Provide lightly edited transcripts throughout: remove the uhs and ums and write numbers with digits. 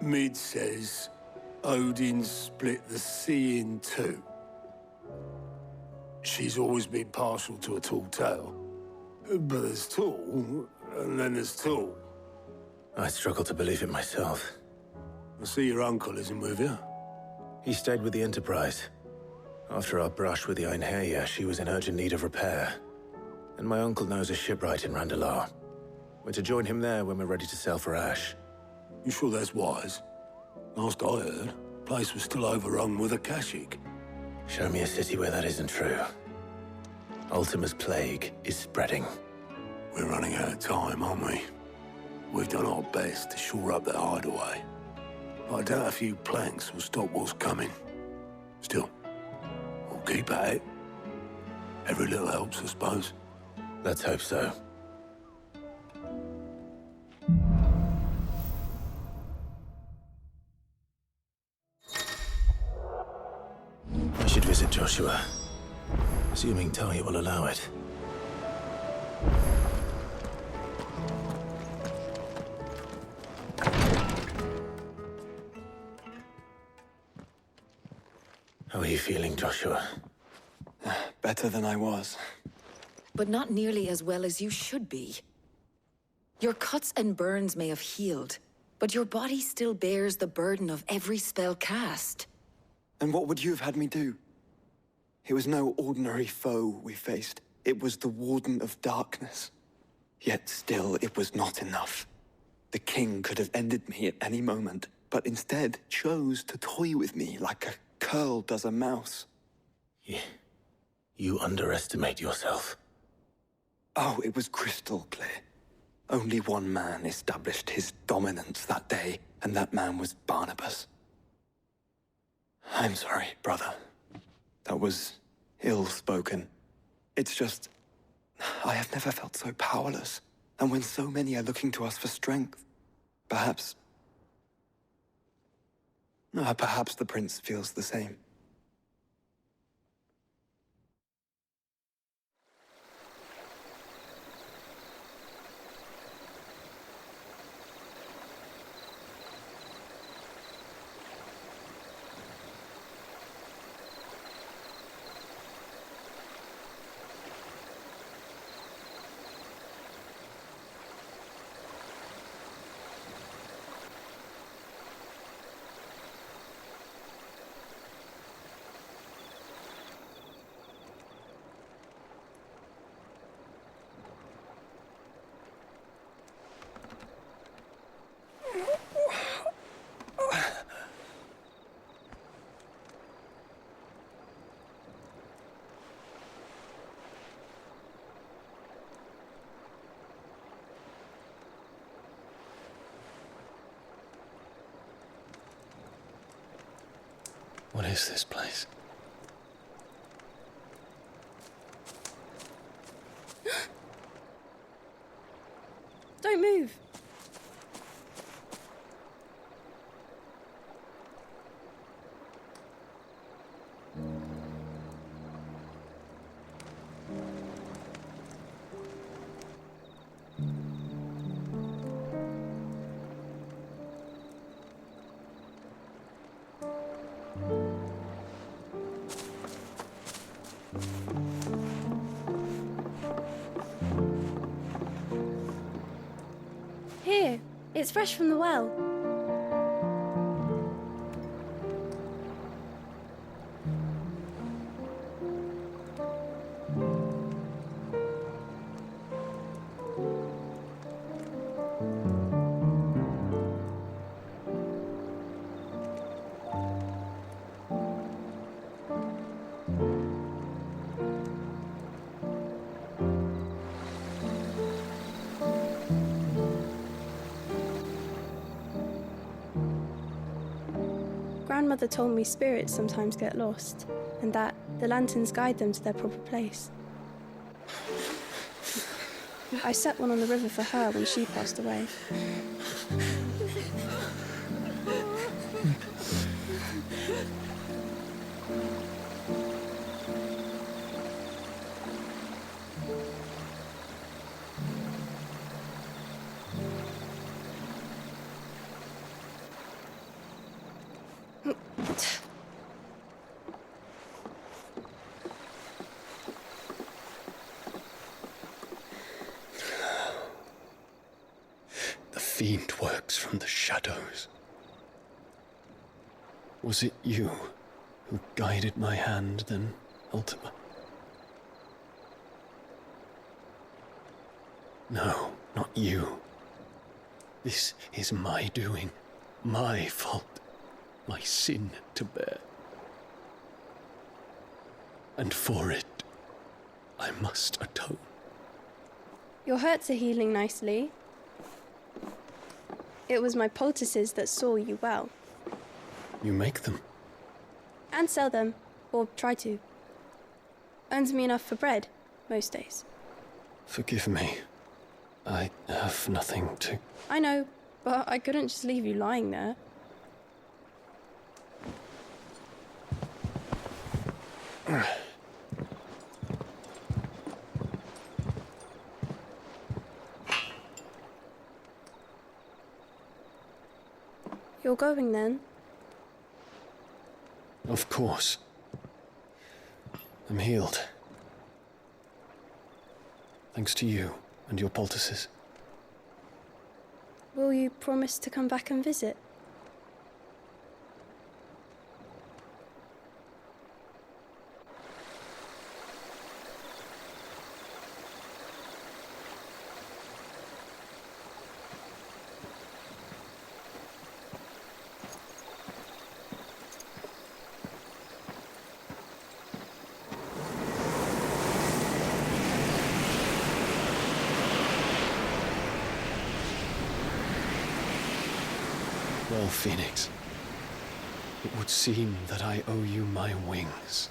Mid says Odin split the sea in two. She's always been partial to a tall tale. But there's tall, and then there's tall. I struggle to believe it myself. I see your uncle isn't with you. He stayed with the Enterprise. After our brush with the Einherjar, she was in urgent need of repair. And my uncle knows a shipwright in Randalar. We're to join him there when we're ready to sail for Ash. You sure that's wise? Last I heard, the place was still overrun with Akashic. Show me a city where that isn't true. Ultima's plague is spreading. We're running out of time, aren't we? We've done our best to shore up that hideaway. I doubt a few planks will stop what's coming. Still, we'll keep at it. Every little helps, I suppose. Let's hope so. I should visit Joshua. Assuming Talia will allow it. How are you feeling, Joshua? Better than I was. But not nearly as well as you should be. Your cuts and burns may have healed, but your body still bears the burden of every spell cast. And what would you have had me do? It was no ordinary foe we faced. It was the Warden of Darkness. Yet still, it was not enough. The king could have ended me at any moment, but instead chose to toy with me like a curl does a mouse. Yeah. You underestimate yourself. Oh, it was crystal clear. Only one man established his dominance that day, and that man was Barnabas. I'm sorry, brother. That was ill-spoken. It's just, I have never felt so powerless. And when so many are looking to us for strength, perhaps the prince feels the same. What is this place? Don't move. Here, it's fresh from the well. Grandmother told me spirits sometimes get lost, and that the lanterns guide them to their proper place. I set one on the river for her when she passed away. fiend works from the shadows. Was it you who guided my hand then, Ultima? No, not you. This is my doing, my fault, my sin to bear. And for it, I must atone. Your hurts are healing nicely. It was my poultices that saw you well. You make them? And sell them, or try to. Earns me enough for bread, most days. Forgive me. I have nothing to... I know, but I couldn't just leave you lying there. You're going then? Of course. I'm healed. Thanks to you and your poultices. Will you promise to come back and visit? Well, Phoenix, it would seem that I owe you my wings.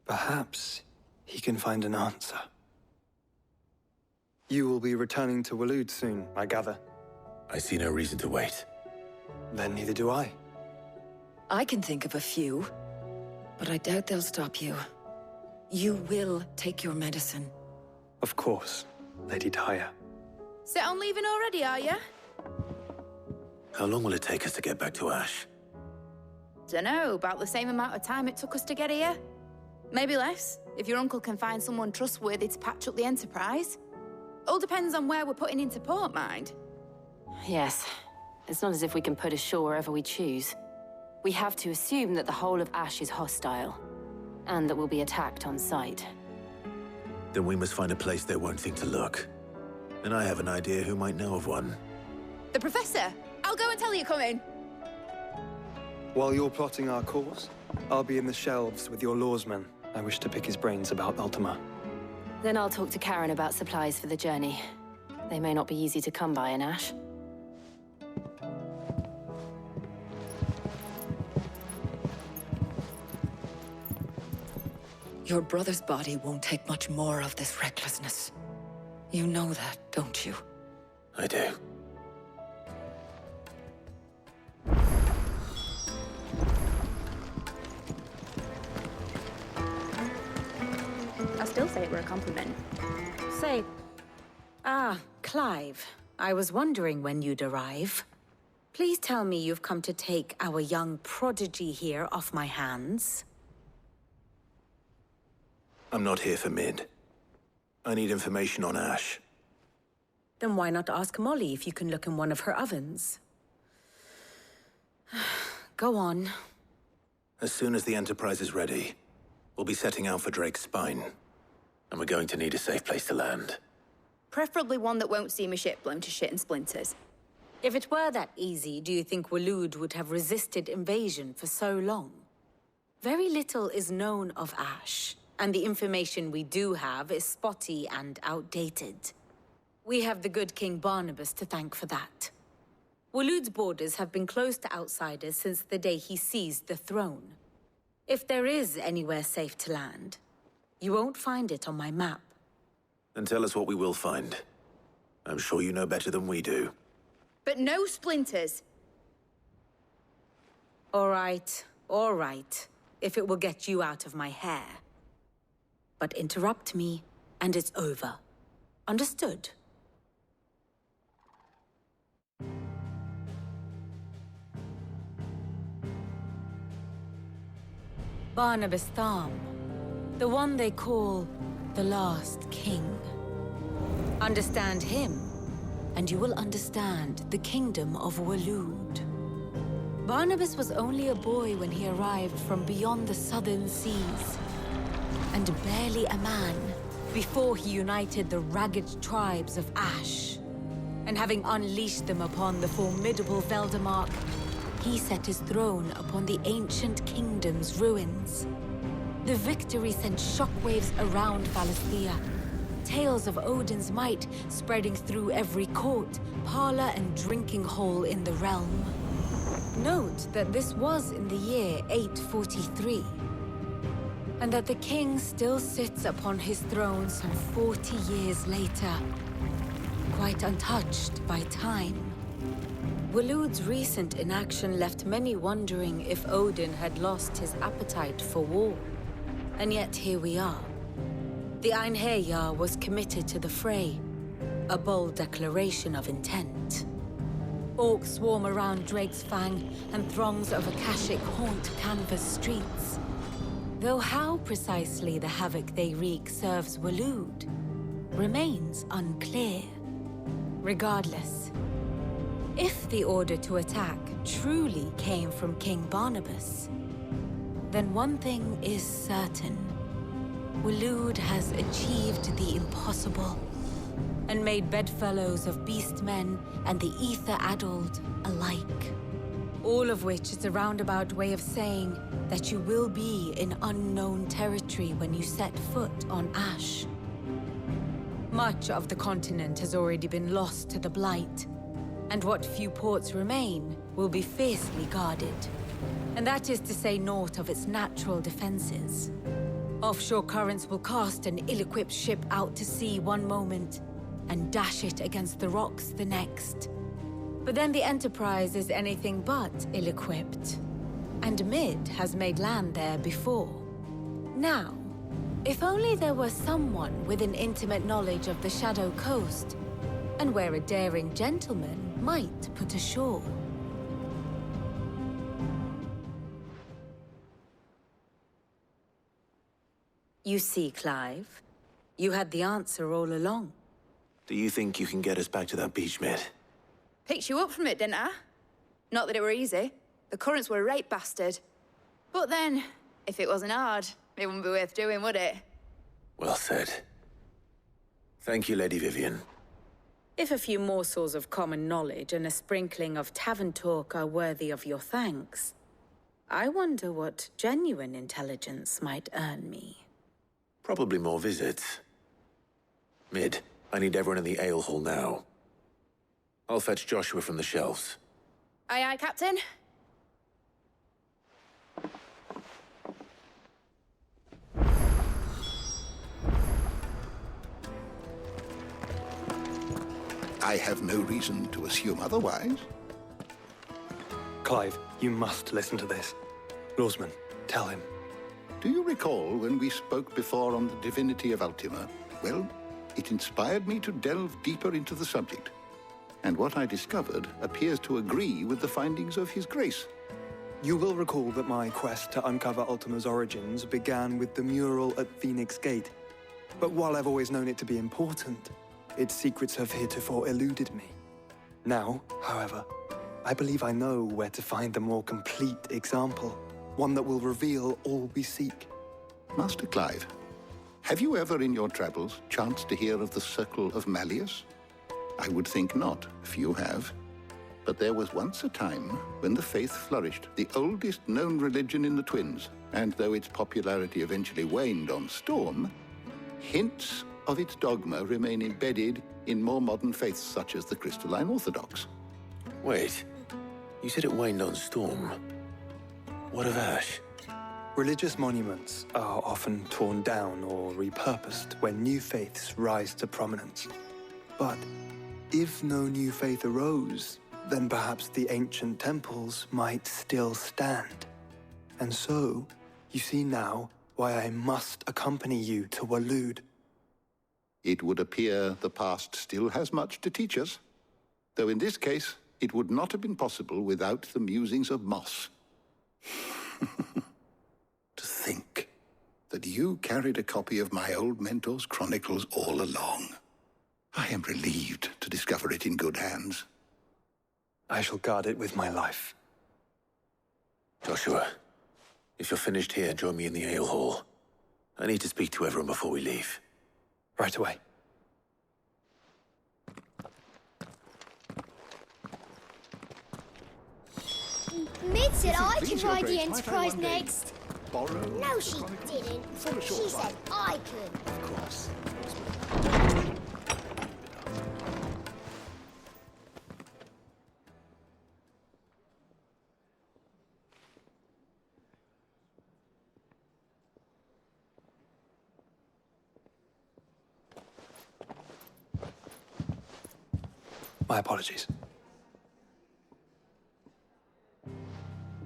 Perhaps he can find an answer. You will be returning to Waloed soon, I gather. I see no reason to wait. Then neither do I. I can think of a few, but I doubt they'll stop you. You will take your medicine. Of course, Lady Daya. Set on leaving already, are you? How long will it take us to get back to Ash? Dunno, about the same amount of time it took us to get here. Maybe less, if your uncle can find someone trustworthy to patch up the Enterprise. All depends on where we're putting into port, mind. Yes. It's not as if we can put ashore wherever we choose. We have to assume that the whole of Ash is hostile, and that we'll be attacked on sight. Then we must find a place they won't think to look. And I have an idea who might know of one. The Professor! I'll go and tell you come in. While you're plotting our course, I'll be in the shelves with your lawsman. I wish to pick his brains about Ultima. Then I'll talk to Karen about supplies for the journey. They may not be easy to come by in Ash. Your brother's body won't take much more of this recklessness. You know that, don't you? I do. I'll still say it were a compliment. Say, Clive, I was wondering when you'd arrive. Please tell me you've come to take our young prodigy here off my hands. I'm not here for Mid. I need information on Ash. Then why not ask Molly if you can look in one of her ovens? Go on. As soon as the Enterprise is ready, we'll be setting out for Drake's Spine. And we're going to need a safe place to land. Preferably one that won't see my ship blown to shit and splinters. If it were that easy, do you think Waloed would have resisted invasion for so long? Very little is known of Ash, and the information we do have is spotty and outdated. We have the good King Barnabas to thank for that. Waloed's borders have been closed to outsiders since the day he seized the throne. If there is anywhere safe to land, you won't find it on my map. Then tell us what we will find. I'm sure you know better than we do. But no splinters. All right, if it will get you out of my hair. But interrupt me, and it's over. Understood? Barnabas Tharm, the one they call the Last King. Understand him, and you will understand the kingdom of Waloed. Barnabas was only a boy when he arrived from beyond the southern seas, and barely a man before he united the ragged tribes of Ash. And having unleashed them upon the formidable Veldemark, he set his throne upon the ancient kingdom's ruins. The victory sent shockwaves around Valisthea, tales of Odin's might spreading through every court, parlor, and drinking hole in the realm. Note that this was in the year 843, and that the king still sits upon his throne some 40 years later, quite untouched by time. Waloed's recent inaction left many wondering if Odin had lost his appetite for war. And yet here we are. The Einherjar was committed to the fray, a bold declaration of intent. Orcs swarm around Drake's Fang, and throngs of Akashic haunt Canvas streets. Though how precisely the havoc they wreak serves Waloed remains unclear. Regardless, if the order to attack truly came from King Barnabas, then one thing is certain. Waloed has achieved the impossible, and made bedfellows of beastmen and the ether-addled alike. All of which is a roundabout way of saying that you will be in unknown territory when you set foot on Ash. Much of the continent has already been lost to the Blight, and what few ports remain will be fiercely guarded. And that is to say naught of its natural defenses. Offshore currents will cast an ill-equipped ship out to sea one moment, and dash it against the rocks the next. But then the Enterprise is anything but ill-equipped, and Mid has made land there before. Now, if only there were someone with an intimate knowledge of the Shadow Coast, and where a daring gentleman might put ashore. You see, Clive, you had the answer all along. Do you think you can get us back to that beach, Mid? Picked you up from it, didn't I? Not that it were easy. The currents were a right bastard. But then, if it wasn't hard, it wouldn't be worth doing, would it? Well said. Thank you, Lady Vivian. If a few morsels of common knowledge and a sprinkling of tavern talk are worthy of your thanks, I wonder what genuine intelligence might earn me. Probably more visits. Mid, I need everyone in the ale hall now. I'll fetch Joshua from the shelves. Aye, aye, Captain. I have no reason to assume otherwise. Clive, you must listen to this. Lawsman, tell him. Do you recall when we spoke before on the divinity of Ultima? Well, it inspired me to delve deeper into the subject. And what I discovered appears to agree with the findings of His Grace. You will recall that my quest to uncover Ultima's origins began with the mural at Phoenix Gate. But while I've always known it to be important, its secrets have heretofore eluded me. Now, however, I believe I know where to find the more complete example, one that will reveal all we seek. Master Clive, have you ever in your travels chanced to hear of the Circle of Malleus? I would think not, if you have. But there was once a time when the faith flourished, the oldest known religion in the Twins, and though its popularity eventually waned on Storm, hints of its dogma remain embedded in more modern faiths such as the Crystalline Orthodox. Wait, you said it waned on Storm. What of Ash? Religious monuments are often torn down or repurposed when new faiths rise to prominence. But if no new faith arose, then perhaps the ancient temples might still stand. And so, you see now why I must accompany you to Waloed. It would appear the past still has much to teach us, though in this case, it would not have been possible without the musings of Moss. To think that you carried a copy of my old mentor's chronicles all along. I am relieved to discover it in good hands. I shall guard it with my life. Joshua, if you're finished here, join me in the ale hall. I need to speak to everyone before we leave. Right away. Mid said I could ride the Enterprise next. No, she didn't. She said I could. Of course. My apologies.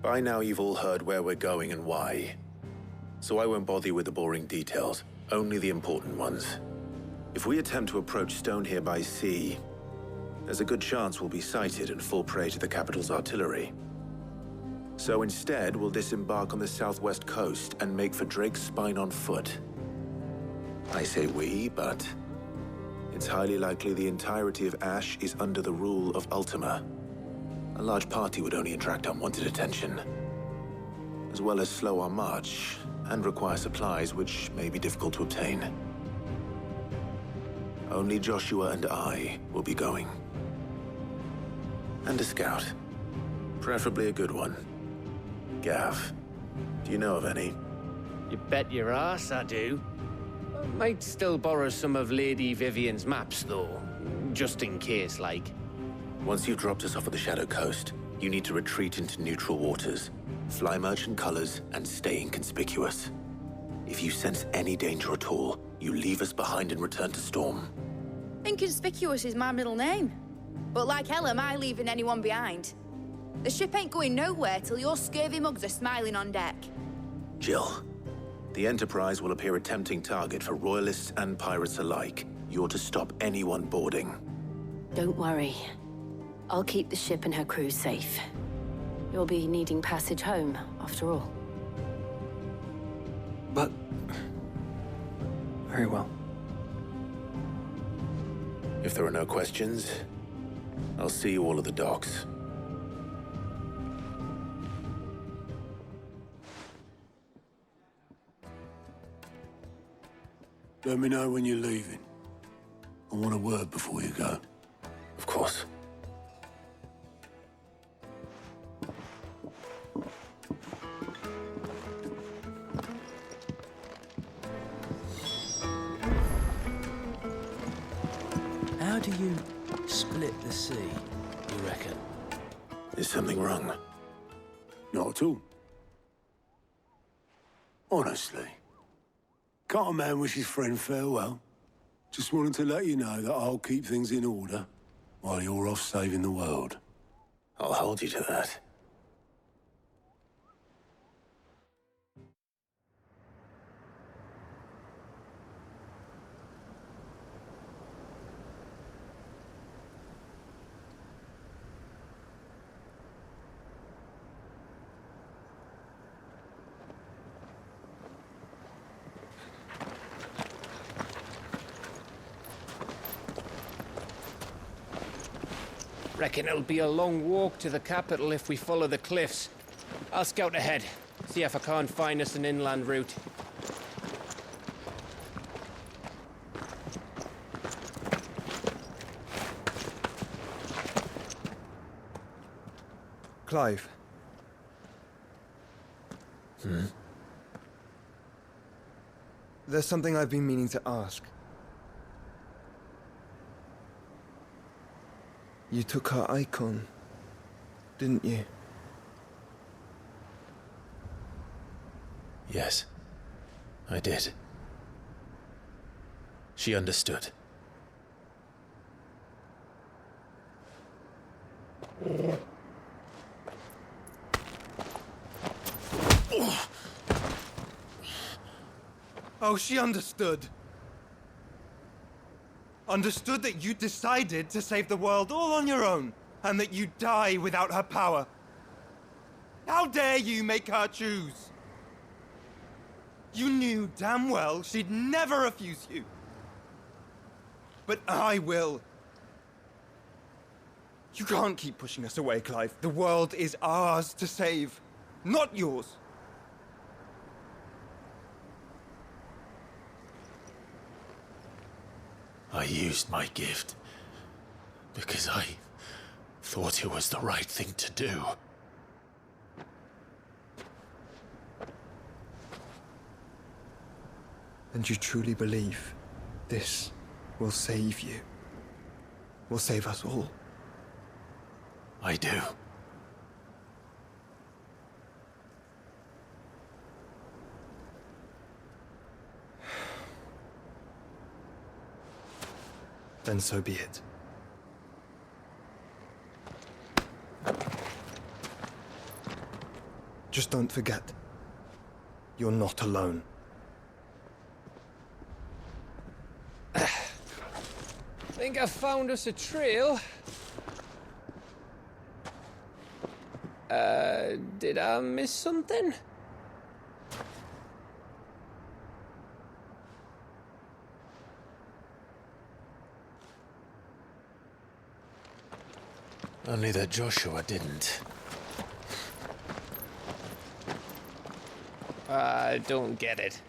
By now you've all heard where we're going and why. So I won't bother you with the boring details, only the important ones. If we attempt to approach Stonhyrr by sea, there's a good chance we'll be sighted and fall prey to the capital's artillery. So instead, we'll disembark on the southwest coast and make for Drake's Spine on foot. I say we, but it's highly likely the entirety of Ash is under the rule of Ultima. A large party would only attract unwanted attention, as well as slow our march and require supplies which may be difficult to obtain. Only Joshua and I will be going. And a scout. Preferably a good one. Gav, do you know of any? You bet your ass I do. Might still borrow some of Lady Vivian's maps, though. Just in case, like. Once you've dropped us off at the Shadow Coast, you need to retreat into neutral waters, fly merchant colors, and stay inconspicuous. If you sense any danger at all, you leave us behind and return to Storm. Inconspicuous is my middle name. But like hell am I leaving anyone behind. The ship ain't going nowhere till your scurvy mugs are smiling on deck. Jill, the Enterprise will appear a tempting target for royalists and pirates alike. You're to stop anyone boarding. Don't worry. I'll keep the ship and her crew safe. You'll be needing passage home, after all. But... very well. If there are no questions, I'll see you all at the docks. Let me know when you're leaving. I want a word before you go. Of course. How do you split the sea, you reckon? Is something wrong? Not at all. Honestly. Can't a man wish his friend farewell? Just wanted to let you know that I'll keep things in order while you're off saving the world. I'll hold you to that. Reckon it'll be a long walk to the capital if we follow the cliffs. I'll scout ahead, see if I can't find us an inland route. Clive. There's something I've been meaning to ask. You took her icon, didn't you? Yes, I did. She understood. Oh, she understood. Understood that you decided to save the world all on your own, and that you'd die without her power. How dare you make her choose? You knew damn well she'd never refuse you. But I will. You can't keep pushing us away, Clive. The world is ours to save, not yours. I used my gift because I thought it was the right thing to do. And you truly believe this will save you? Will save us all? I do. Then so be it. Just don't forget, you're not alone. Think I found us a trail. Did I miss something? Only that Joshua didn't. I don't get it.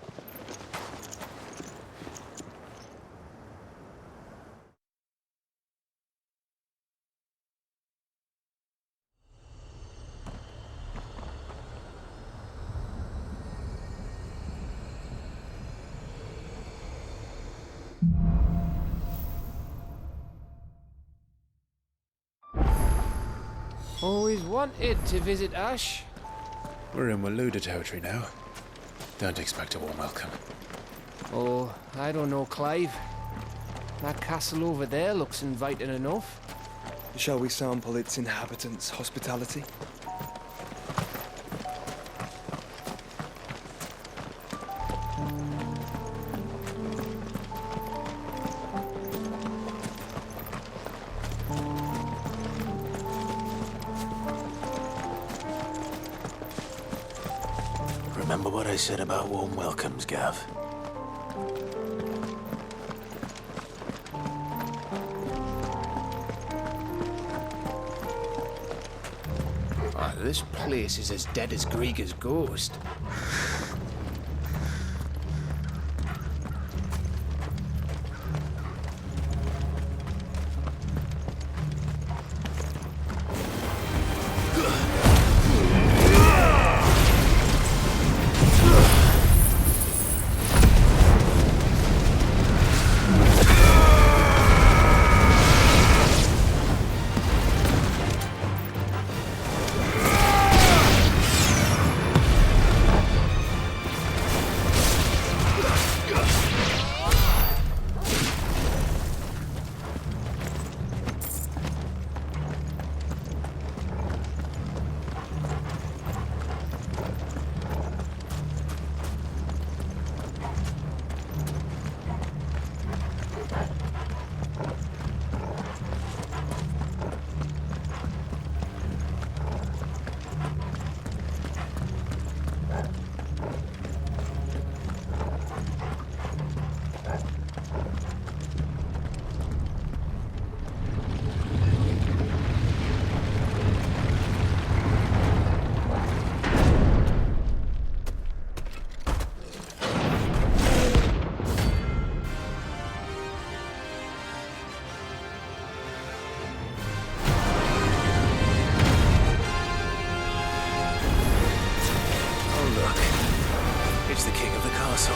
Always wanted to visit Ash. We're in Waloed territory now. Don't expect a warm welcome. Oh, I don't know, Clive. That castle over there looks inviting enough. Shall we sample its inhabitants' hospitality? Remember what I said about warm welcomes, Gav? Oh, this place is as dead as Greag's ghost. The king of the castle.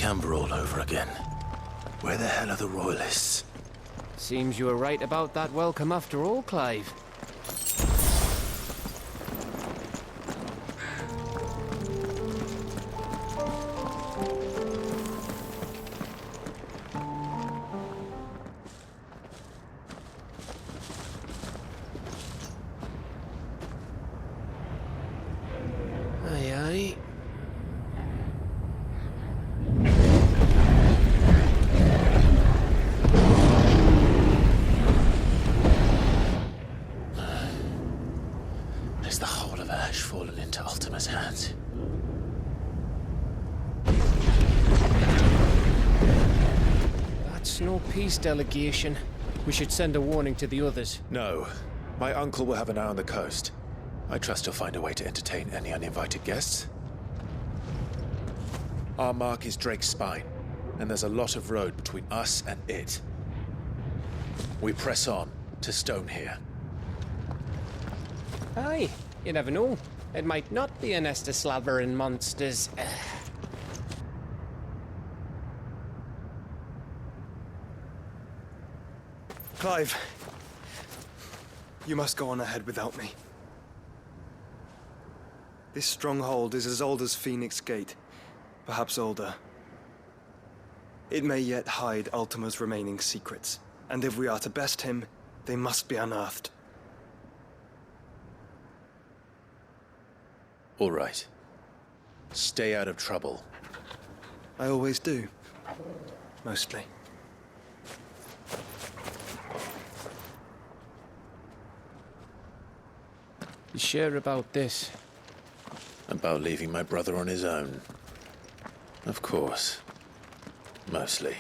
Camber all over again. Where the hell are the Royalists? Seems you were right about that welcome after all, Clive. Aye, aye. Is the whole of Ash fallen into Ultima's hands? That's no peace delegation. We should send a warning to the others. No. My uncle will have an eye on the coast. I trust he'll find a way to entertain any uninvited guests. Our mark is Drake's Spine, and there's a lot of road between us and it. We press on to Stonhyrr. Aye, you never know. It might not be a nest of slavering monsters. Clive, you must go on ahead without me. This stronghold is as old as Phoenix Gate, perhaps older. It may yet hide Ultima's remaining secrets, and if we are to best him, they must be unearthed. All right. Stay out of trouble. I always do. Mostly. You sure about this? About leaving my brother on his own. Of course. Mostly.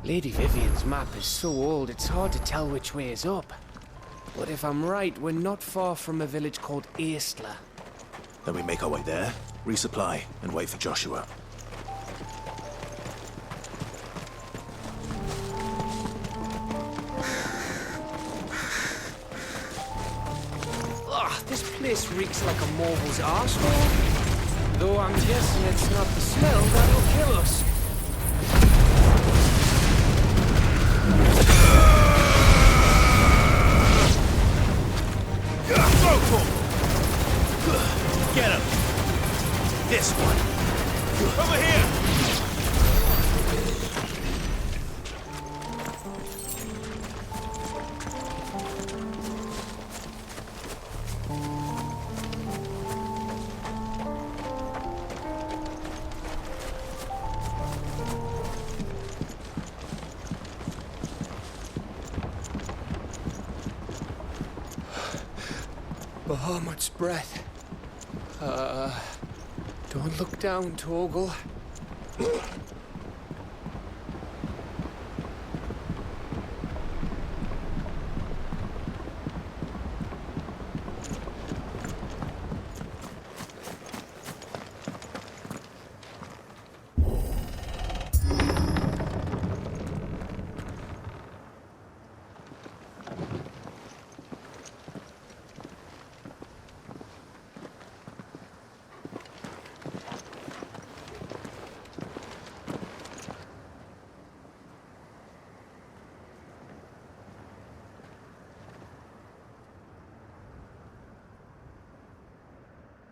Lady Vivian's map is so old it's hard to tell which way is up. But if I'm right, we're not far from a village called Aistla. Then we make our way there, resupply, and wait for Joshua. Ugh, this place reeks like a morble's arsehole. Though I'm guessing it's not the smell that'll kill us. Get him! This one! Over here! Bahamut's breath. Don't look down, Torgal.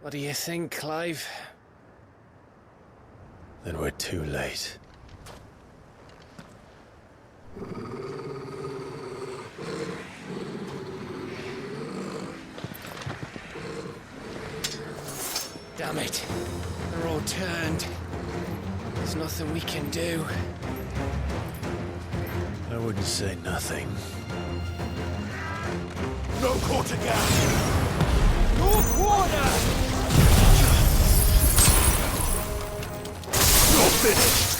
What do you think, Clive? Then we're too late. Damn it. They're all turned. There's nothing we can do. I wouldn't say nothing. No quarter gap! No quarter! You're finished!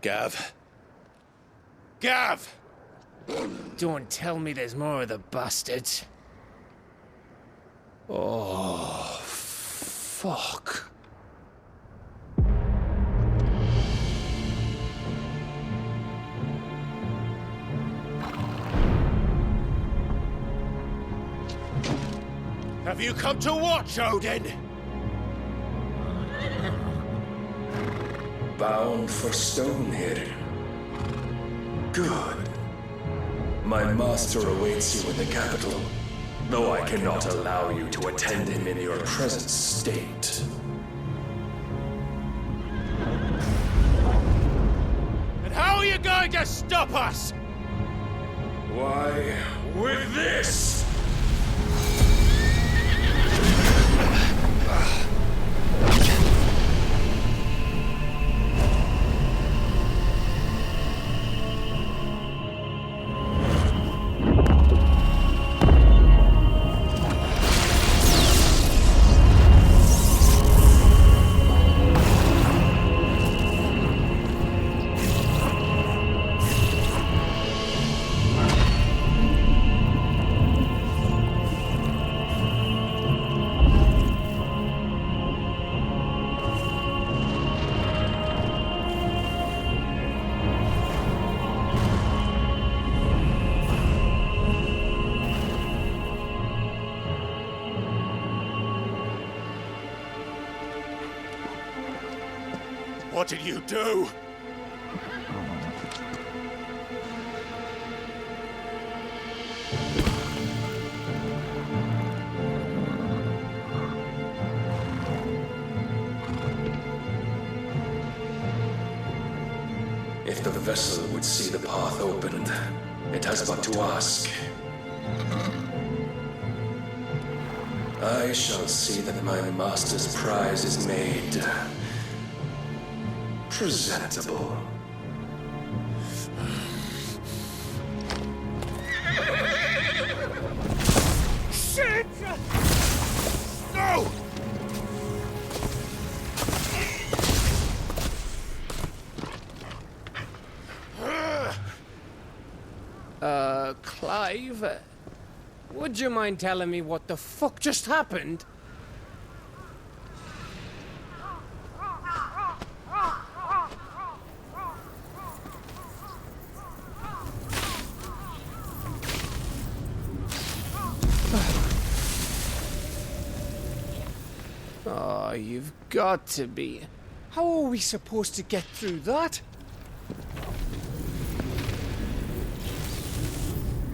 Gav. Gav! Don't tell me there's more of the bastards. Oh, fuck. Have you come to watch, Odin? Bound for Stonhyrr. Good. My master awaits you in the capital, though I cannot allow you to attend him in your present state. And how are you going to stop us? Why, with this! What did you do? If the vessel would see the path opened, it has but to ask. I shall see that my master's prize is made presentable. Shit! No! Clive, would you mind telling me what the fuck just happened? Oh, you've got to be. How are we supposed to get through that?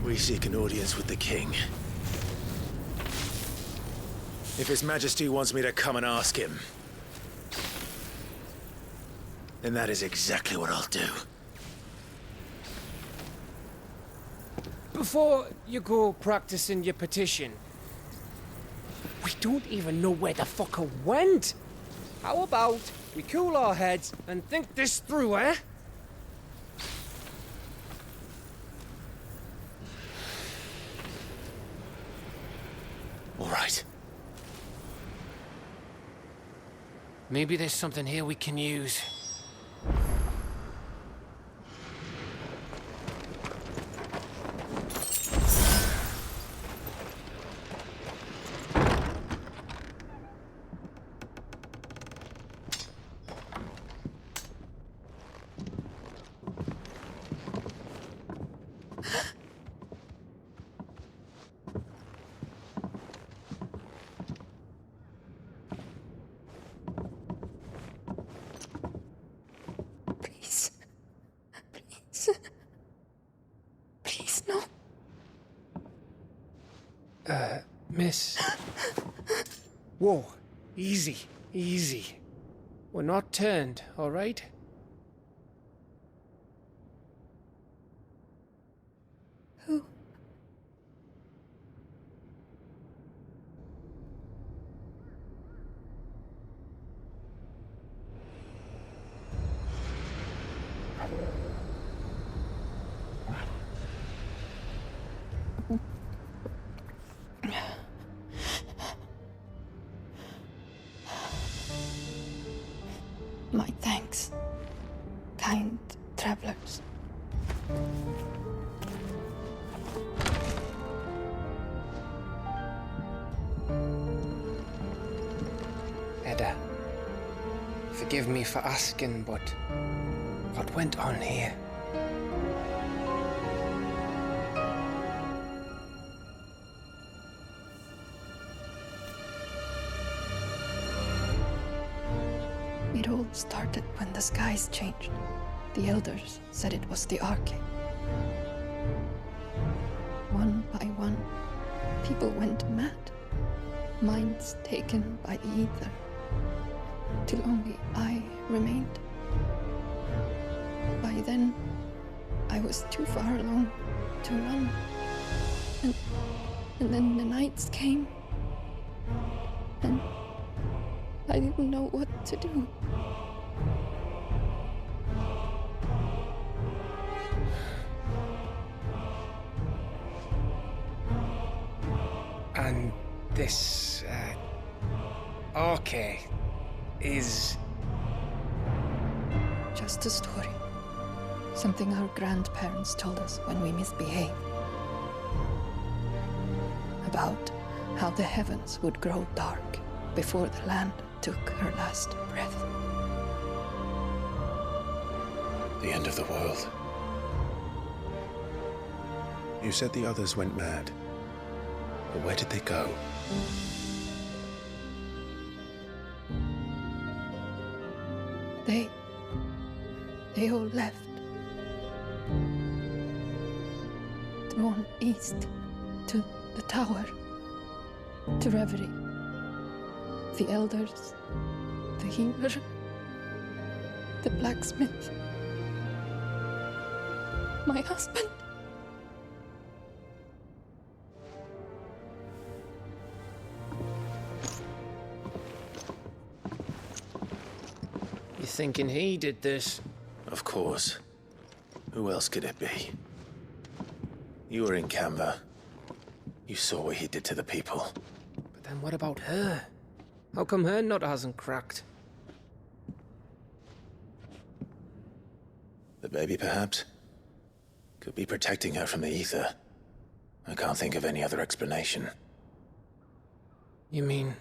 We seek an audience with the king. If His Majesty wants me to come and ask him, then that is exactly what I'll do. Before you go practicing your petition, we don't even know where the fucker went. How about we cool our heads and think this through, eh? All right. Maybe there's something here we can use. Please, no. Miss. Whoa, easy, easy. We're not turned, all right? Who? My thanks, kind travelers. Edda, forgive me for asking, but what went on here? It all started when the skies changed. The elders said it was the Arche. One by one, people went mad. Minds taken by the ether. Till only I remained. By then, I was too far along to run. And then the nights came. And I didn't know what to do. And this, Arche is... Just a story. Something our grandparents told us when we misbehaved. About how the heavens would grow dark before the land took her last breath. The end of the world. You said the others went mad. But where did they go? They all left. Drawn east to the tower, to Reverie. The elders, the healer, the blacksmith, my husband. You thinking he did this? Of course. Who else could it be? You were in Canva. You saw what he did to the people. But then what about her? How come her nut hasn't cracked? The baby, perhaps? Could be protecting her from the ether. I can't think of any other explanation. You mean...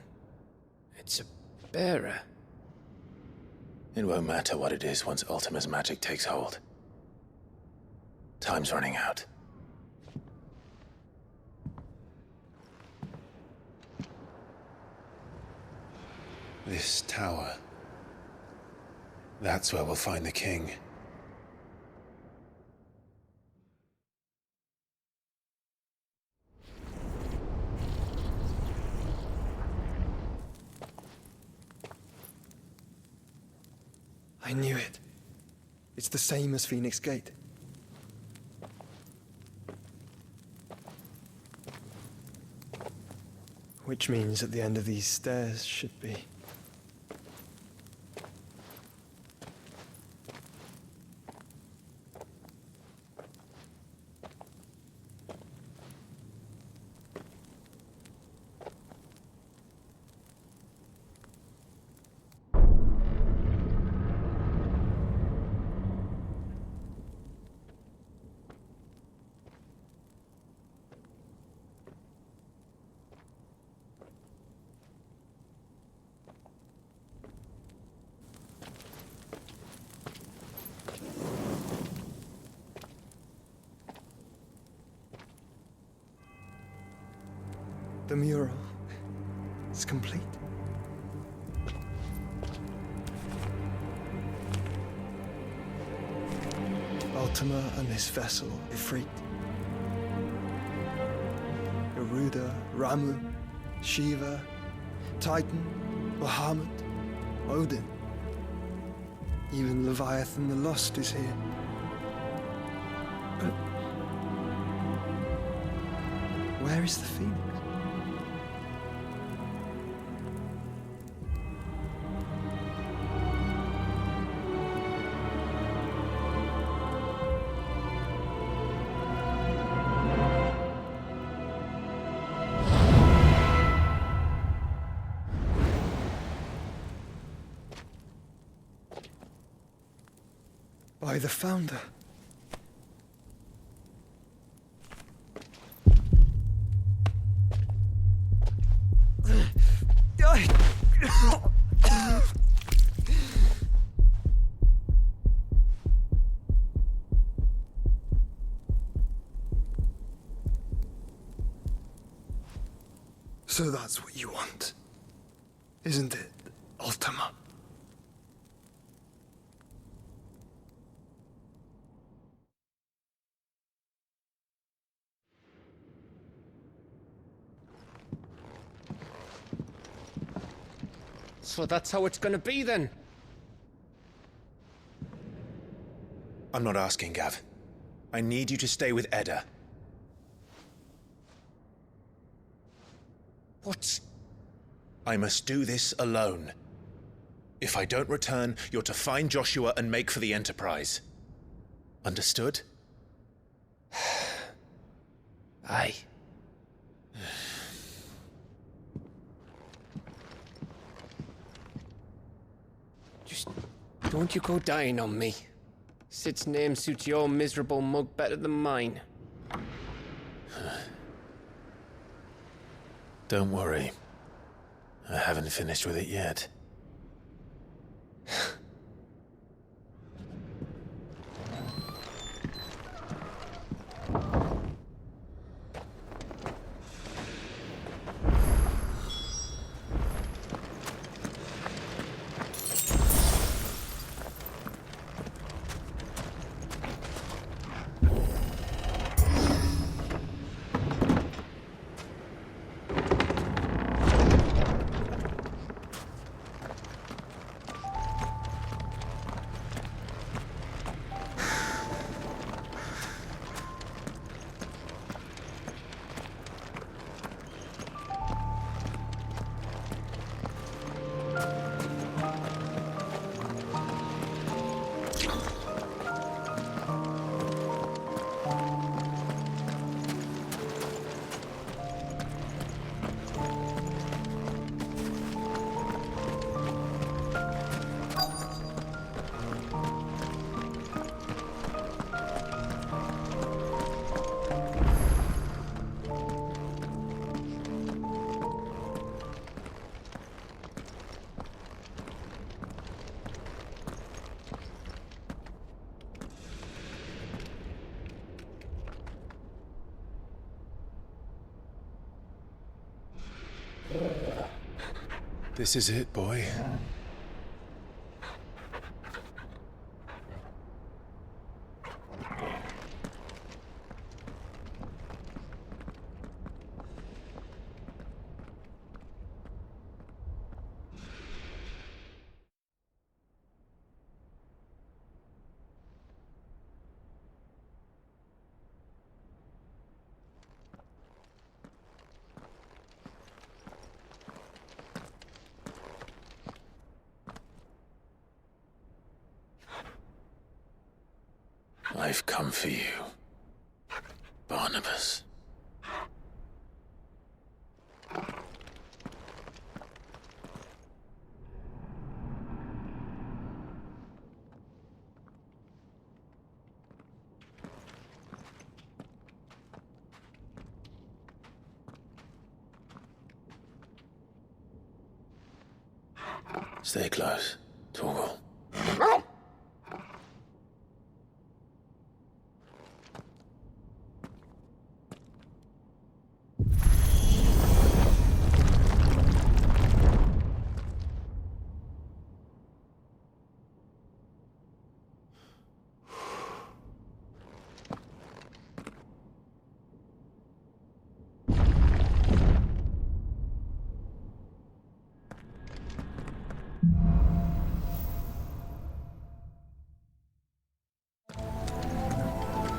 it's a bearer? It won't matter what it is once Ultima's magic takes hold. Time's running out. This tower. That's where we'll find the king. I knew it. It's the same as Phoenix Gate. Which means at the end of these stairs should be... The mural is complete. Ultima and this vessel, Ifrit. Garuda, Ramu, Shiva, Titan, Bahamut, Odin. Even Leviathan the Lost is here. Where is the Phoenix? By the Founder. So that's what you want, isn't it, Ultima? So that's how it's gonna be then? I'm not asking, Gav. I need you to stay with Edda. What? I must do this alone. If I don't return, you're to find Joshua and make for the Enterprise. Understood? Aye. Just don't you go dying on me. Sid's name suits your miserable mug better than mine. Don't worry. I haven't finished with it yet. This is it, boy. I've come for you, Barnabas. Stay close, Torgal.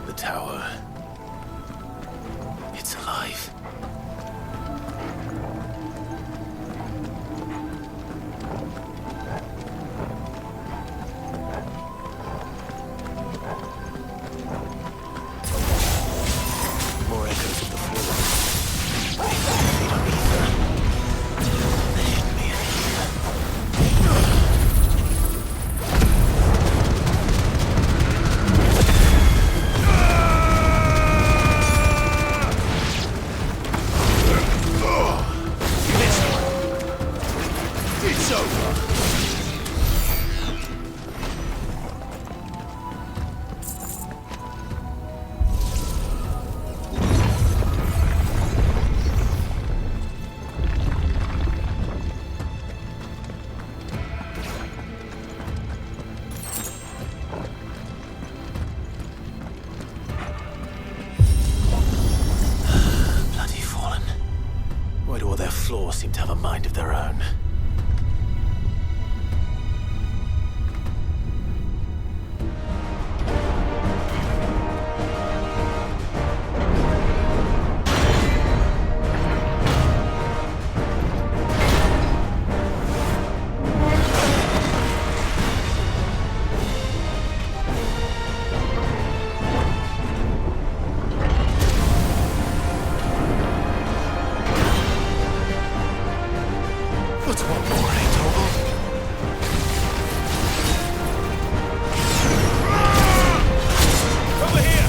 The tower. It's alive. claws seem to have a mind of their own. What's one more, eh, Torvald? Over here!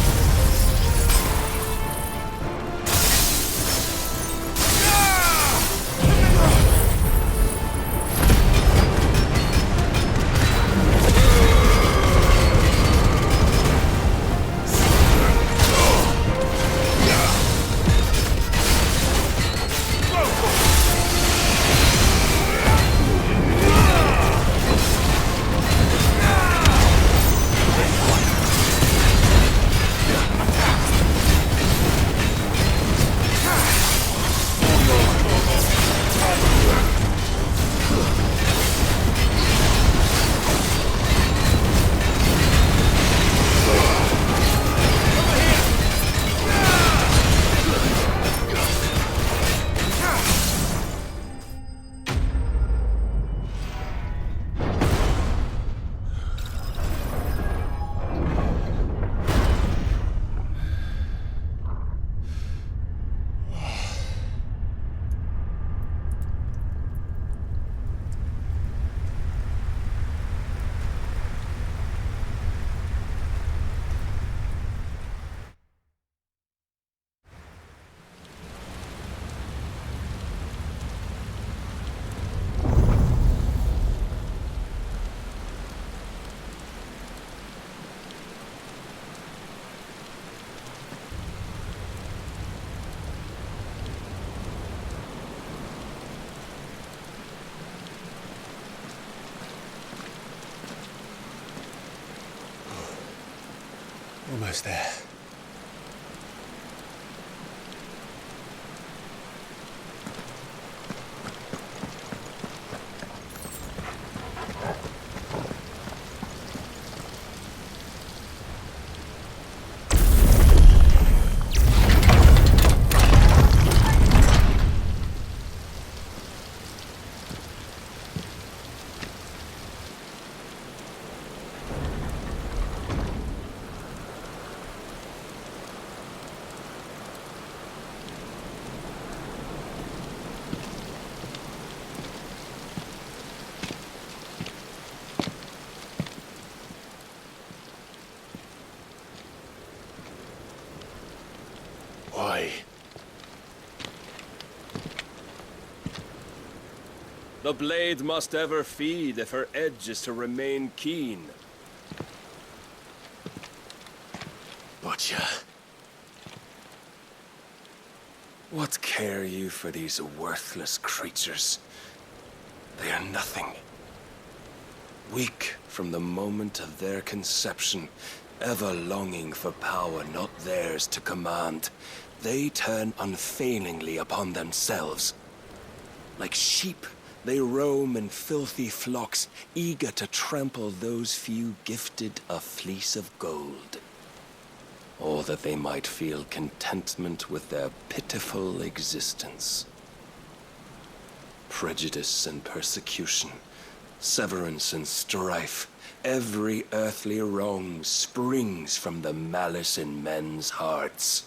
Almost there. Why? The blade must ever feed if her edge is to remain keen. Butcher. What care you for these worthless creatures? They are nothing. Weak from the moment of their conception, ever longing for power not theirs to command, they turn unfailingly upon themselves. Like sheep, they roam in filthy flocks, eager to trample those few gifted a fleece of gold. Or that they might feel contentment with their pitiful existence. Prejudice and persecution, severance and strife, every earthly wrong springs from the malice in men's hearts.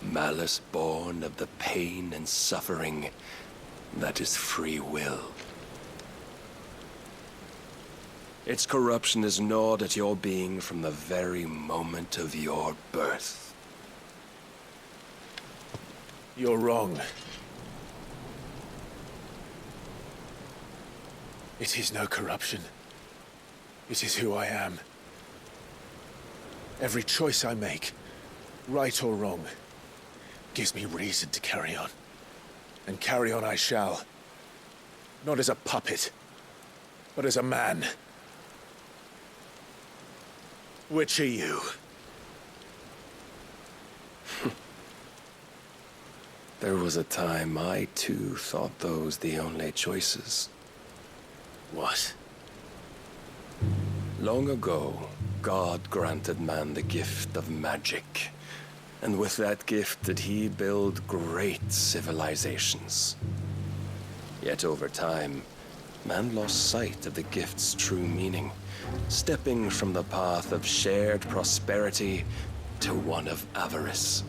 Malice born of the pain and suffering that is free will. Its corruption is gnawed at your being from the very moment of your birth. You're wrong. It is no corruption. It is who I am. Every choice I make, right or wrong, gives me reason to carry on. And carry on I shall. Not as a puppet, but as a man. Which are you? There was a time I, too, thought those the only choices. What? Long ago, God granted man the gift of magic. And with that gift did he build great civilizations. Yet over time, man lost sight of the gift's true meaning, stepping from the path of shared prosperity to one of avarice.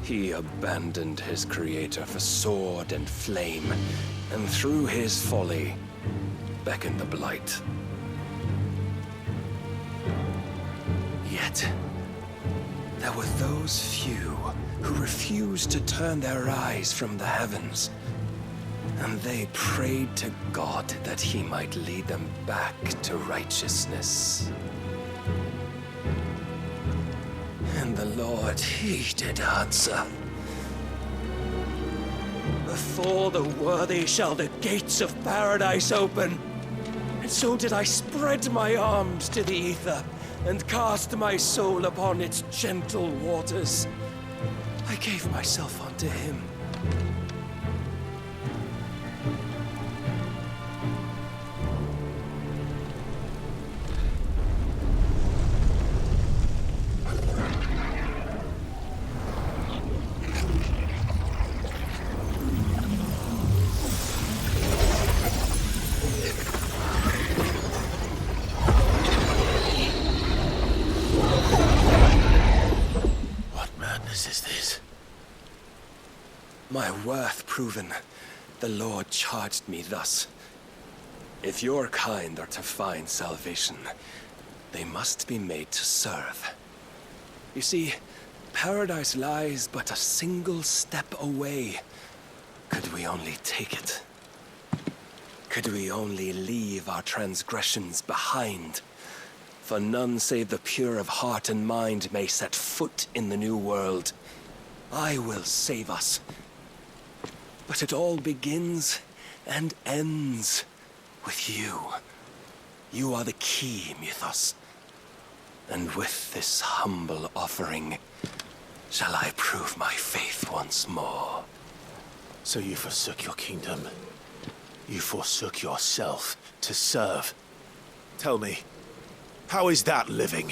He abandoned his creator for sword and flame, and through his folly, beckoned the blight. Yet, there were those few who refused to turn their eyes from the heavens, and they prayed to God that he might lead them back to righteousness. And the Lord, he did answer. Before the worthy shall the gates of paradise open. And so did I spread my arms to the ether, and cast my soul upon its gentle waters. I gave myself unto him. My worth proven, the Lord charged me thus. If your kind are to find salvation, they must be made to serve. You see, paradise lies but a single step away. Could we only take it? Could we only leave our transgressions behind? For none save the pure of heart and mind may set foot in the new world. I will save us. But it all begins and ends with you. You are the key, Mythos. And with this humble offering, shall I prove my faith once more. So you forsook your kingdom. You forsook yourself to serve. Tell me, how is that living?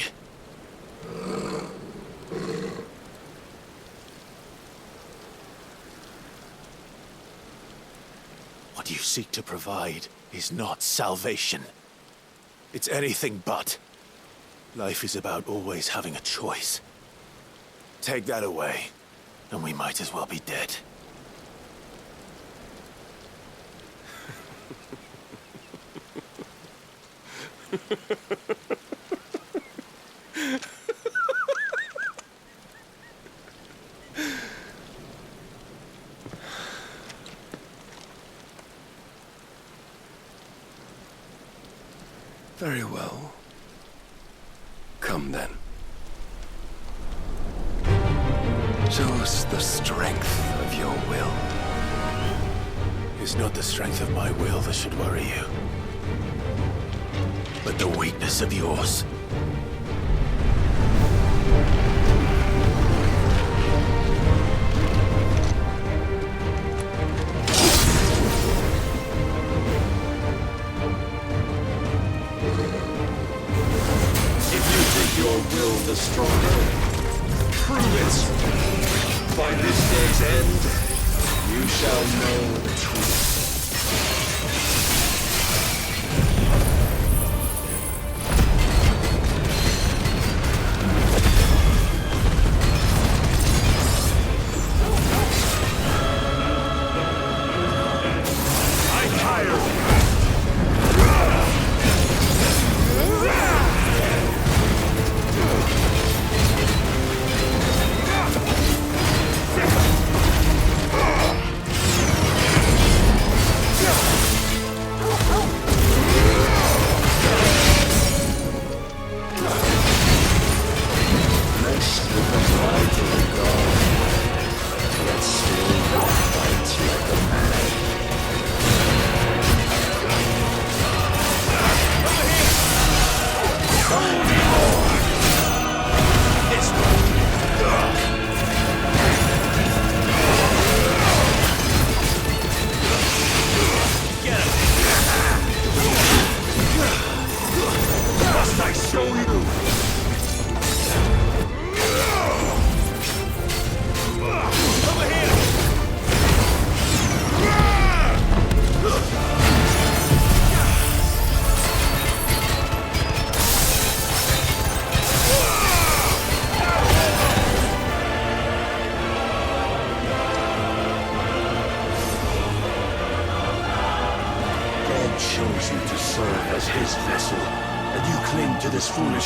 What you seek to provide is not salvation. It's anything but. Life is about always having a choice. Take that away, and we might as well be dead. Very well. Come then. Show us the strength of your will. It's not the strength of my will that should worry you, but the weakness of yours. The stronger. Prove it! By this day's end, you shall know the truth.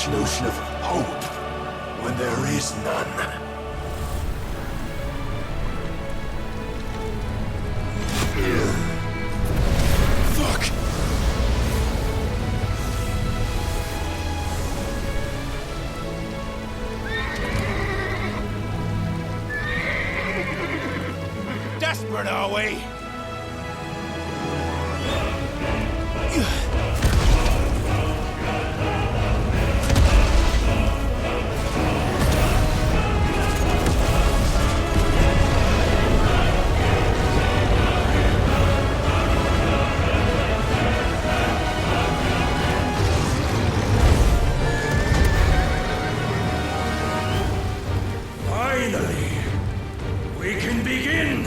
foolish notion of hope when there is none. Fuck! Desperate, are we? Finally, we can begin.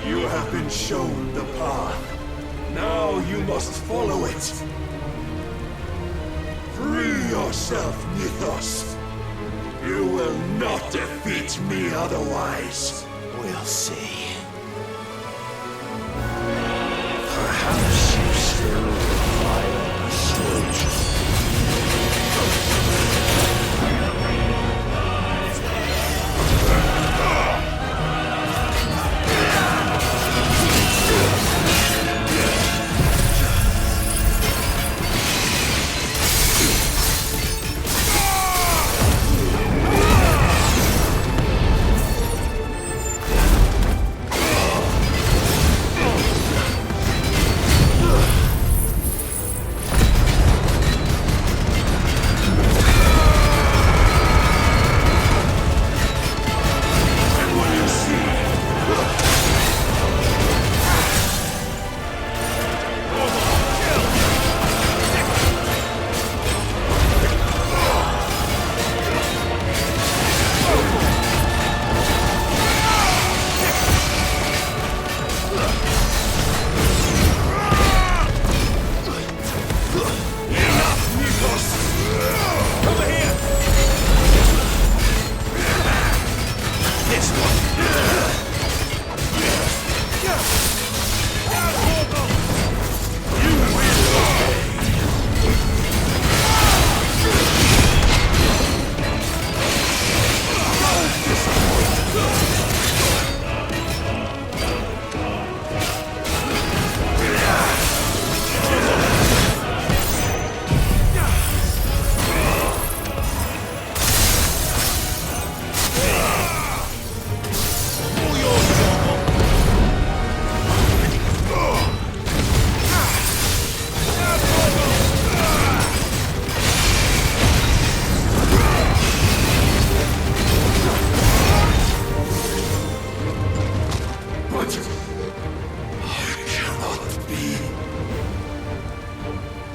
You have been shown the path. Now you must follow it. Free yourself, Mythos. You will not defeat me otherwise. We'll see. Perhaps you still require persuasion.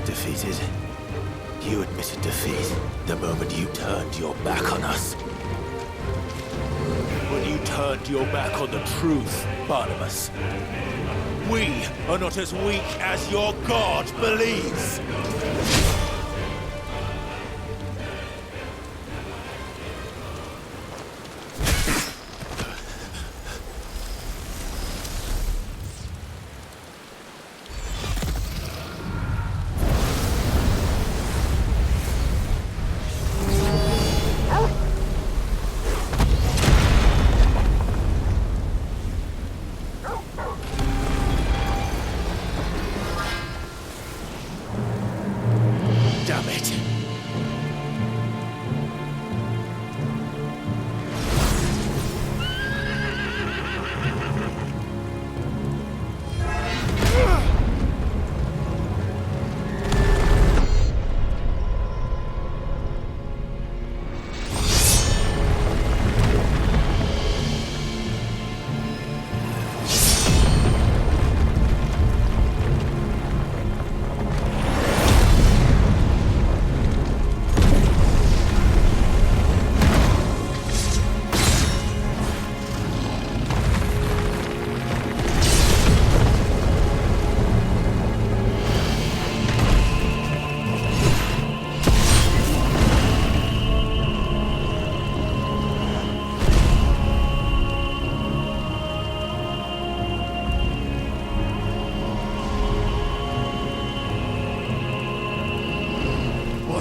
Defeated? You admitted defeat the moment you turned your back on us. When you turned your back on the truth, Barnabas. We are not as weak as your god believes. Damn it.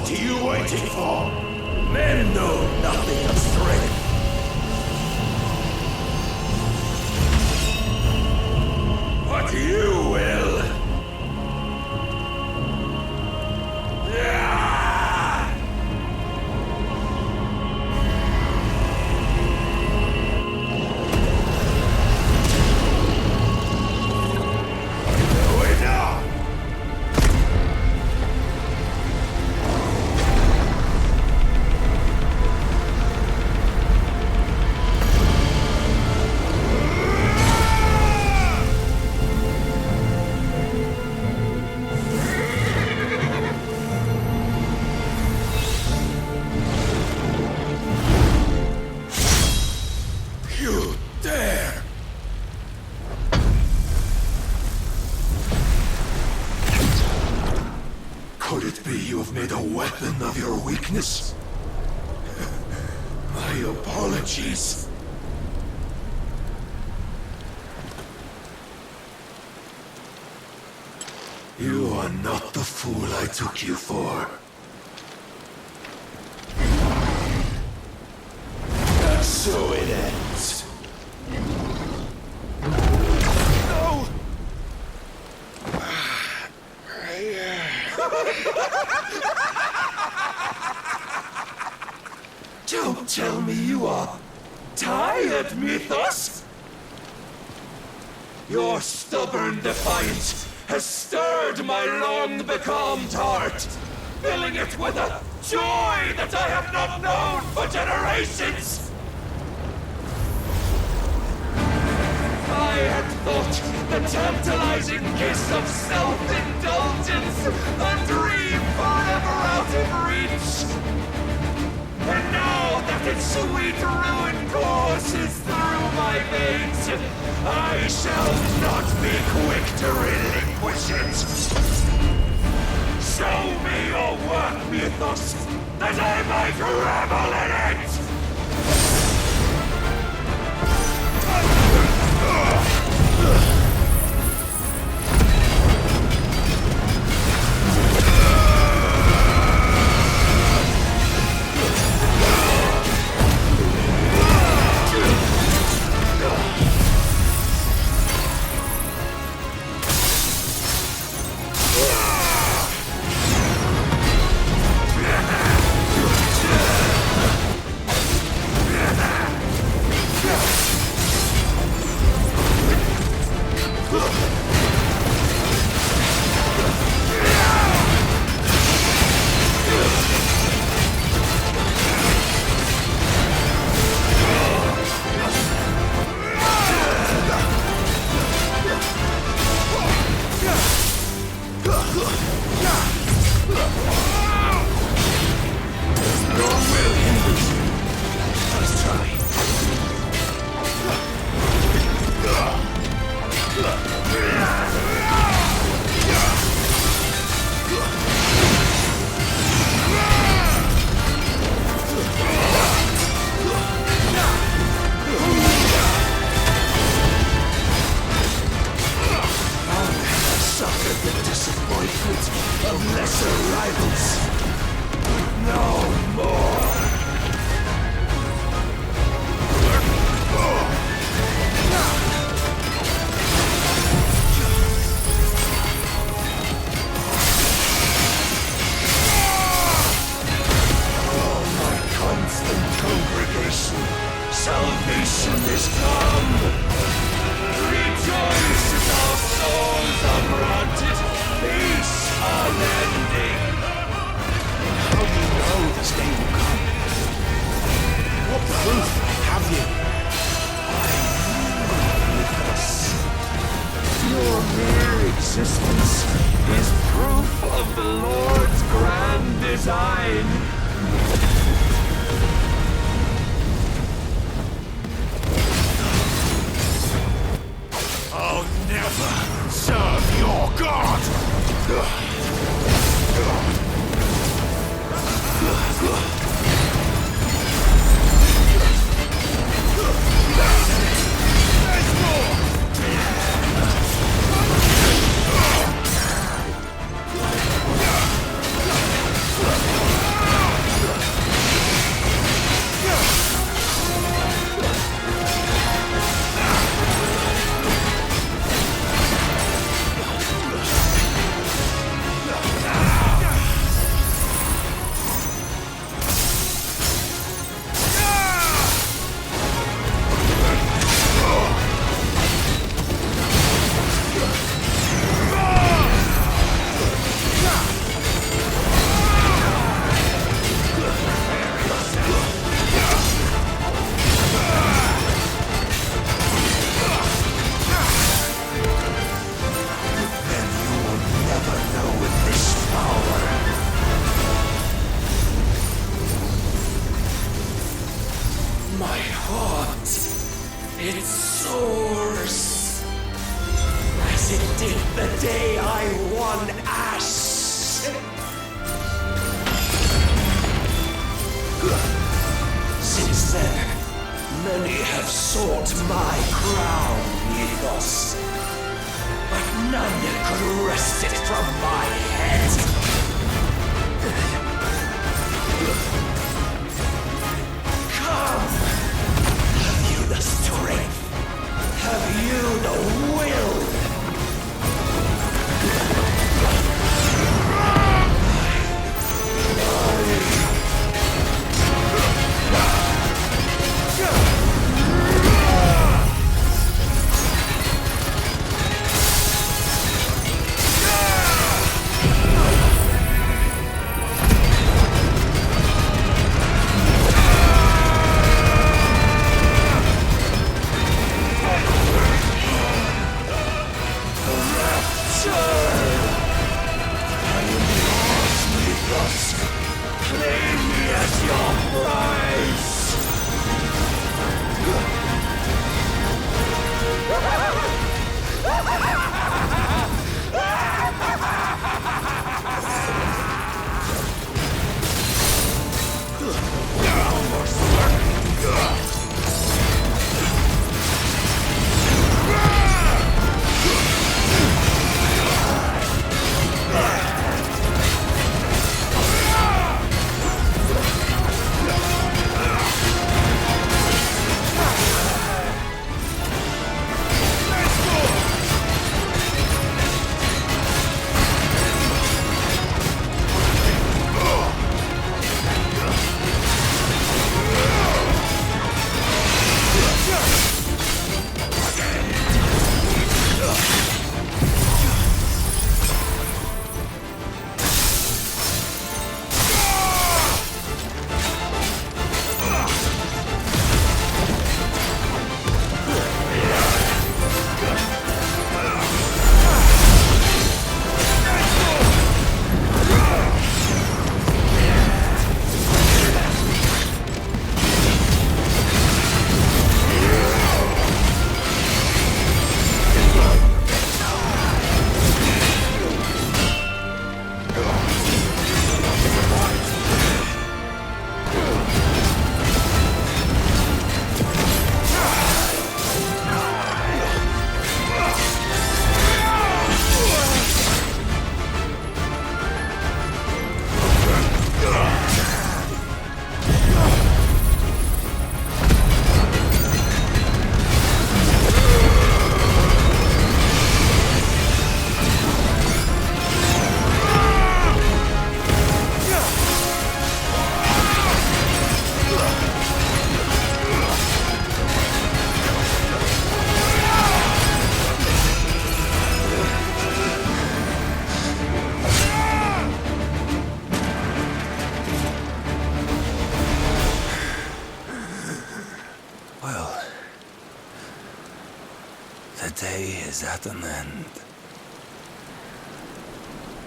What are you waiting for? Men know nothing of strength. But you will. Could it be you have made a weapon of your weakness? My apologies. You are not the fool I took you for. And so it ends. No! Don't tell me you are tired, Mythos! Your stubborn defiance has stirred my long-becalmed heart, filling it with a joy that I have not known for generations! I had thought the tantalizing kiss of self-indulgence a dream forever out of reach. And now that its sweet ruin courses through my veins, I shall not be quick to relinquish it. Show me your work, Mythos, that I might revel in it! Since then, many have sought my crown, Ethos. But none could wrest it from my head. Come! Have you the strength? Have you the will? Is at an end.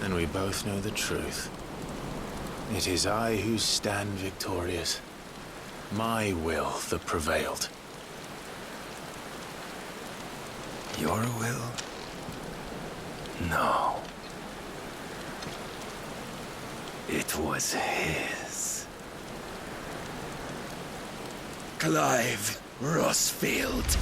And we both know the truth. It is I who stand victorious. My will that prevailed. Your will? No. It was his. Clive Rossfield.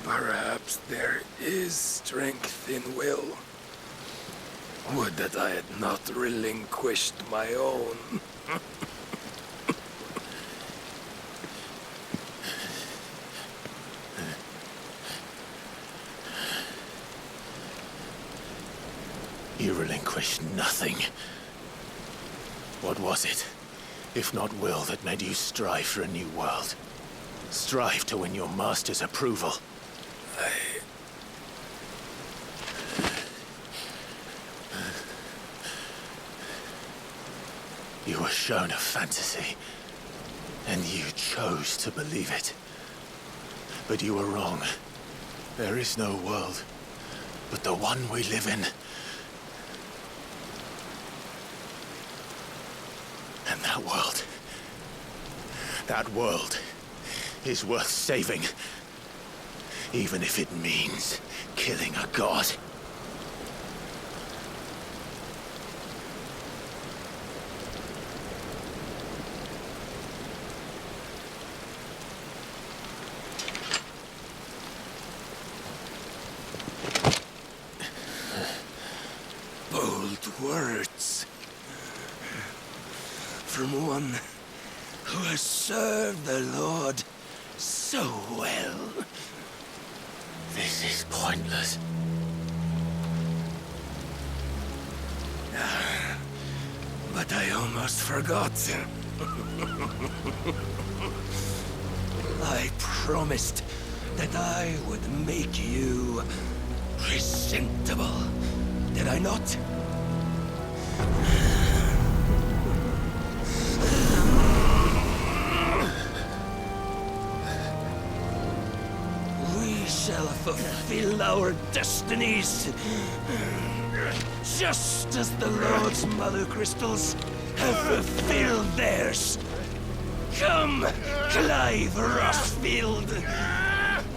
Perhaps there is strength in will. Would that I had not relinquished my own. You relinquished nothing. What was it, if not will, that made you strive for a new world? Strive to win your master's approval? You were shown a fantasy, and you chose to believe it. But you were wrong. There is no world, but the one we live in. And that world is worth saving, even if it means killing a god. Bold words. From one who has served the Lord so well. This is pointless. But I almost forgot. I promised that I would make you presentable. Did I not? We shall fulfill our destinies, just as the Lord's Mother Crystals have fulfilled theirs. Come, Clive Rossfield.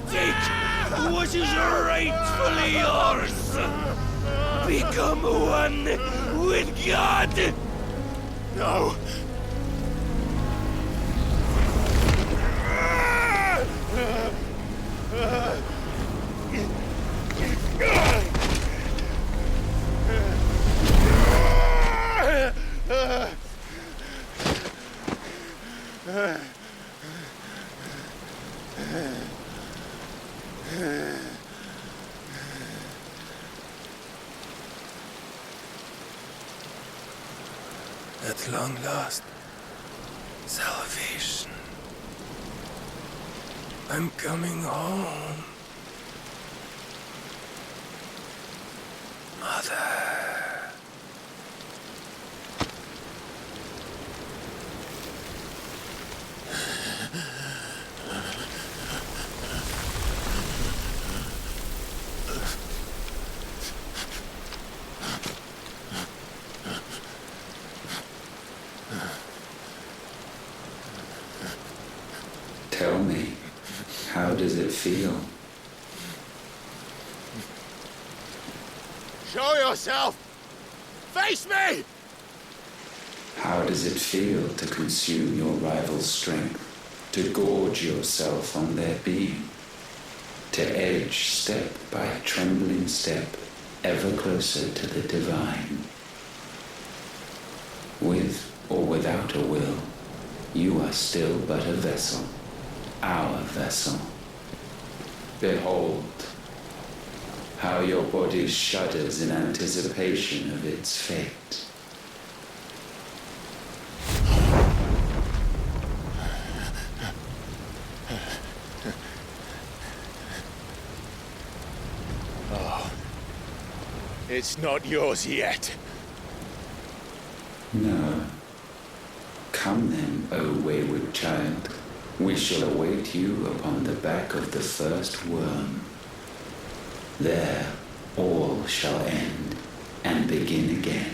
Take what is rightfully yours. Become one with God. No. At long last, salvation. I'm coming home. Mother. Tell me, how does it feel? Show yourself! Face me! How does it feel to consume your rival's strength, to gorge yourself on their being, to edge step by trembling step ever closer to the divine? With or without a will, you are still but a vessel, our vessel. Behold, how your body shudders in anticipation of its fate. Oh, it's not yours yet. No. Come then, O wayward child. We shall await you upon the back of the first worm. There, all shall end and begin again.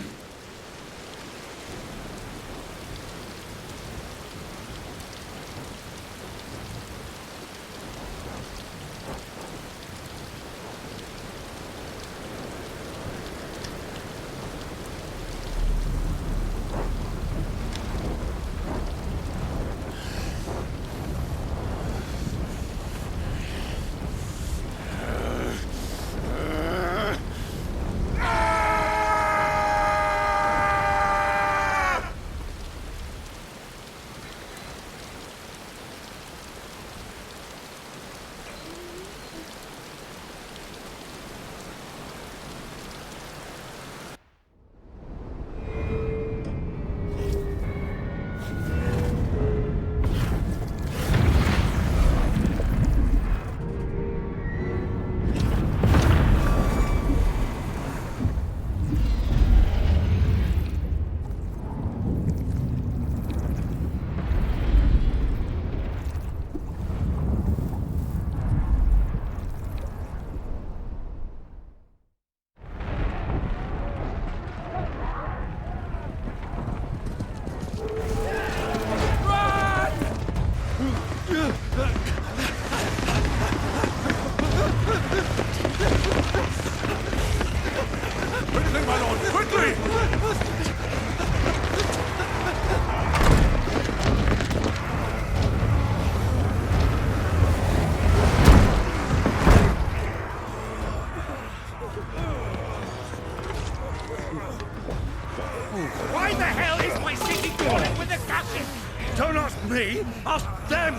me, ask them!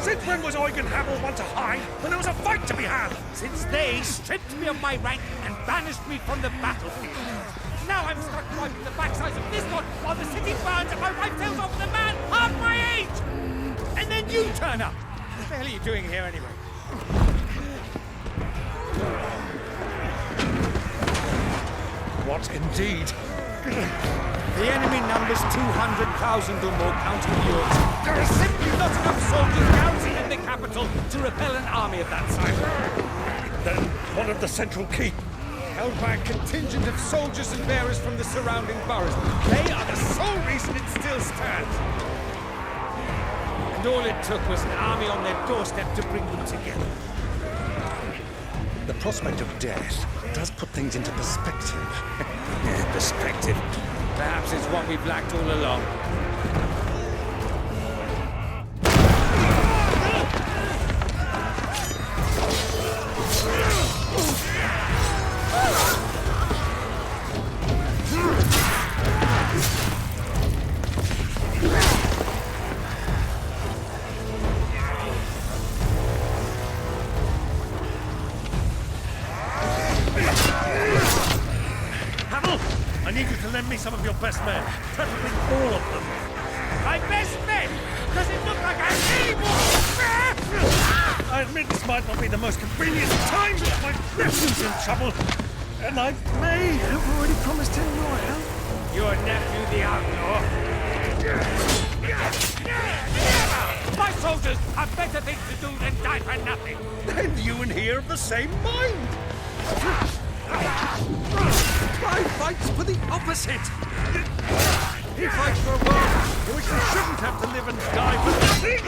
Since when was Eugen Hamel one to hide when there was a fight to be had? Since they stripped me of my rank and banished me from the battlefield. Now I'm stuck wiping the backsides of this one while the city burns and my wife tells off with a man half my age! And then you turn up! What the hell are you doing here anyway? What indeed? The enemy numbers 200,000 or more counting yours. There is simply not enough soldiers garrisoned in the capital to repel an army of that size. Then one of the central keep, Held by a contingent of soldiers and bearers from the surrounding boroughs. They are the sole reason it still stands. And all it took was an army on their doorstep to bring them together. the prospect of death does put things into perspective. Perspective. Perhaps it's what we've lacked all along. I need you to lend me some of your best men, preferably all of them. My best men? Does it look like I need more? I admit this might not be the most convenient time, but my nephew's in trouble, and I may have already promised him your help. Your nephew, the outlaw? My soldiers have better things to do than die for nothing. Then you and he are of the same mind. Clive fights for the opposite. He fights for a world in which we shouldn't have to live and die for nothing.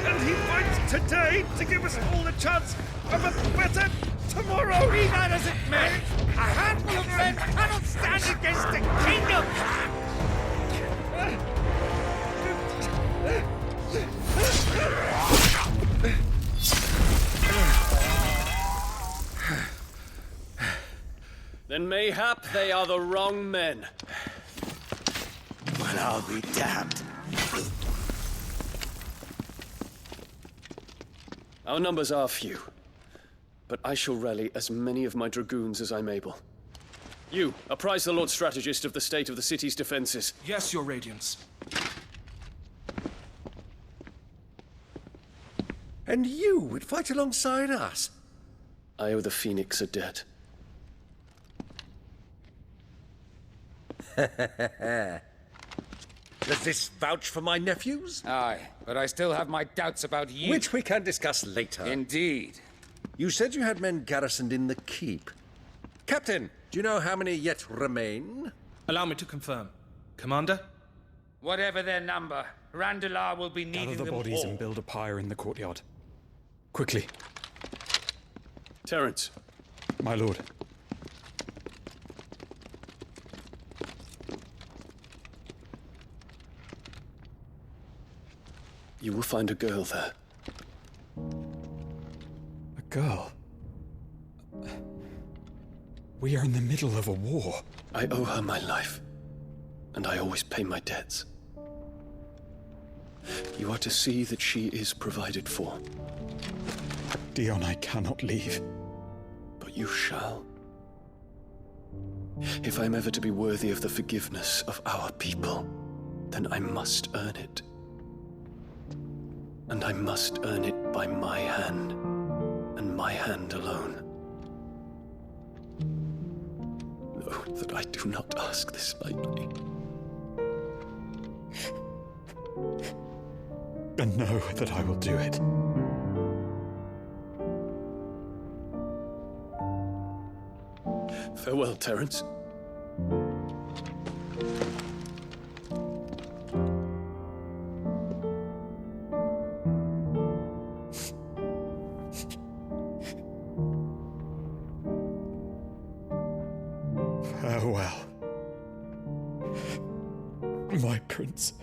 And he fights today to give us all the chance of a better tomorrow. Be that as it may, a handful of men cannot stand against a kingdom. Then mayhap they are the wrong men. Well, I'll be damned. Our numbers are few, but I shall rally as many of my dragoons as I'm able. You, apprise the Lord Strategist of the state of the city's defenses. Yes, Your Radiance. And you would fight alongside us? I owe the Phoenix a debt. Does this vouch for my nephews? Aye, but I still have my doubts about you. Which we can discuss later. Indeed. You said you had men garrisoned in the keep. Captain, do you know how many yet remain? Allow me to confirm. Commander? Whatever their number, Randalar will be needing Gather the them bodies all. and build a pyre in the courtyard. Quickly. Terence. My lord. You will find a girl there. A girl? We are in the middle of a war. I owe her my life, and I always pay my debts. You are to see that she is provided for. Dion, I cannot leave. But you shall. If I'm ever to be worthy of the forgiveness of our people, then I must earn it. And I must earn it by my hand, and my hand alone. Know that I do not ask this lightly. And know that I will do it. Farewell, Terence. Farewell, my prince.